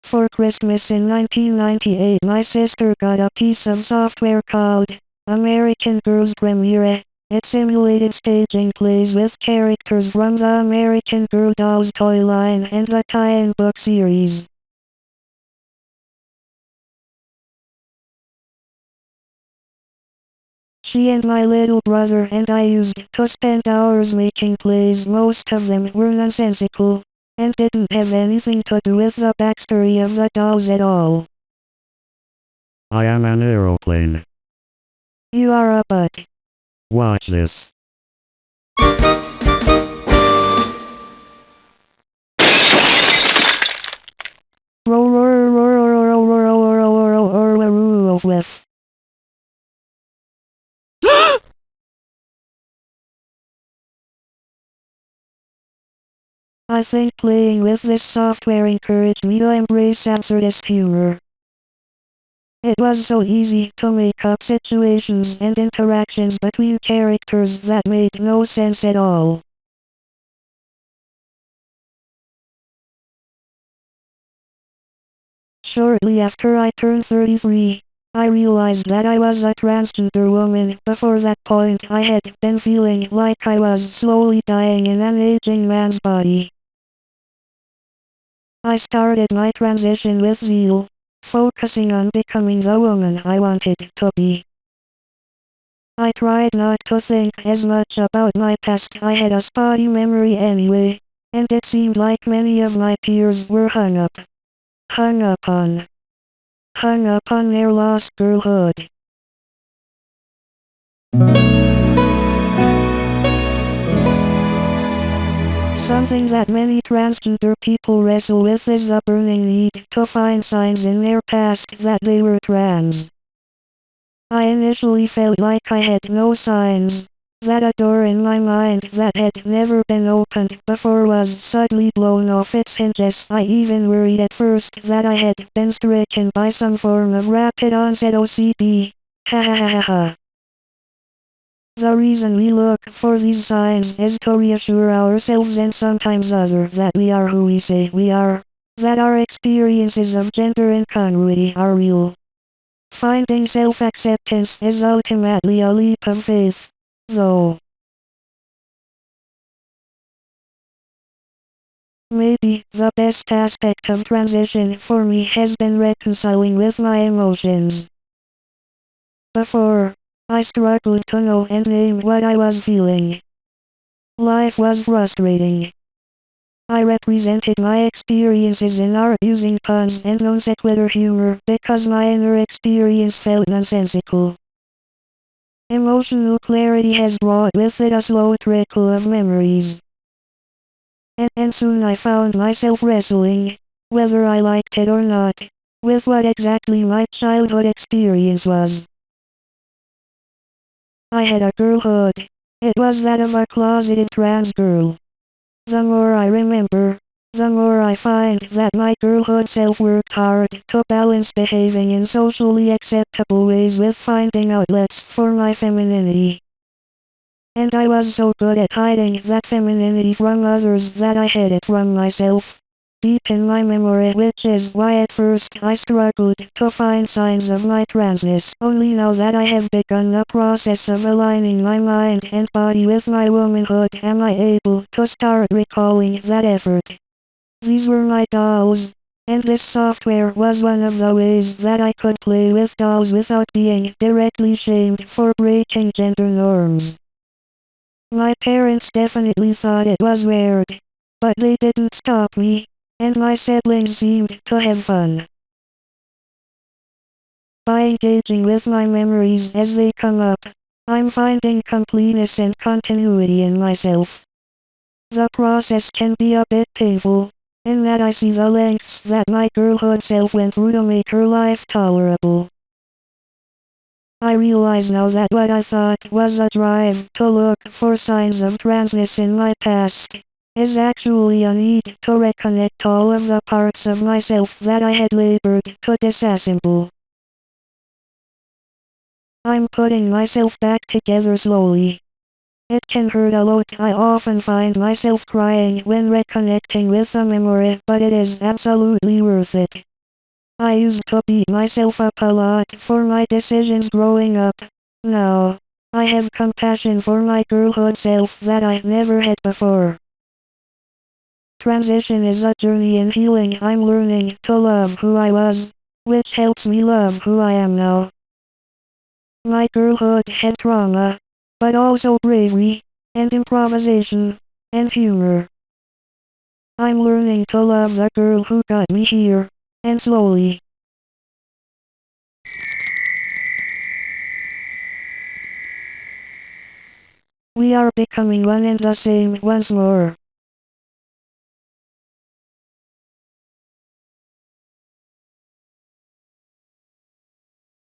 For Christmas in 1998 my sister got a piece of software called American Girls Premiere. It simulated staging plays with characters from the American Girl Dolls toy line and the tie-in book series. She and my little brother and I used to spend hours making plays. Most of them were nonsensical, and didn't have anything to do with the backstory of the dolls at all. I am an aeroplane. You are a butt. Watch this. I think playing with this software encouraged me to embrace absurdist humor. It was so easy to make up situations and interactions between characters that made no sense at all. Shortly after I turned 33, I realized that I was a transgender woman. Before that point I had been feeling like I was slowly dying in an aging man's body. I started my transition with zeal, focusing on becoming the woman I wanted to be. I tried not to think as much about my past. I had a spotty memory anyway, and it seemed like many of my peers were hung up on their lost girlhood. Something that many transgender people wrestle with is the burning need to find signs in their past that they were trans. I initially felt like I had no signs, that a door in my mind that had never been opened before was suddenly blown off its hinges. I even worried at first that I had been stricken by some form of rapid onset OCD. Ha ha ha ha ha. The reason we look for these signs is to reassure ourselves and sometimes others that we are who we say we are, that our experiences of gender incongruity are real. Finding self-acceptance is ultimately a leap of faith, though. Maybe the best aspect of transition for me has been reconciling with my emotions. Before, I struggled to know and name what I was feeling. Life was frustrating. I represented my experiences in art using puns and non sequitur humor because my inner experience felt nonsensical. Emotional clarity has brought with it a slow trickle of memories. And soon I found myself wrestling, whether I liked it or not, with what exactly my childhood experience was. I had a girlhood. It was that of a closeted trans girl. The more I remember, the more I find that my girlhood self worked hard to balance behaving in socially acceptable ways with finding outlets for my femininity. And I was so good at hiding that femininity from others that I hid it from myself, deep in my memory, which is why at first I struggled to find signs of my transness. Only now that I have begun the process of aligning my mind and body with my womanhood am I able to start recalling that effort. These were my dolls, and this software was one of the ways that I could play with dolls without being directly shamed for breaking gender norms. My parents definitely thought it was weird, but they didn't stop me, and my siblings seemed to have fun. By engaging with my memories as they come up, I'm finding completeness and continuity in myself. The process can be a bit painful, in that I see the lengths that my girlhood self went through to make her life tolerable. I realize now that what I thought was a drive to look for signs of transness in my past is actually a need to reconnect all of the parts of myself that I had labored to disassemble. I'm putting myself back together slowly. It can hurt a lot. I often find myself crying when reconnecting with a memory, but it is absolutely worth it. I used to beat myself up a lot for my decisions growing up. Now, I have compassion for my girlhood self that I never had before. Transition is a journey in healing. I'm learning to love who I was, which helps me love who I am now. My girlhood had trauma, but also bravery, and improvisation, and humor. I'm learning to love the girl who got me here, and slowly. We are becoming one and the same once more.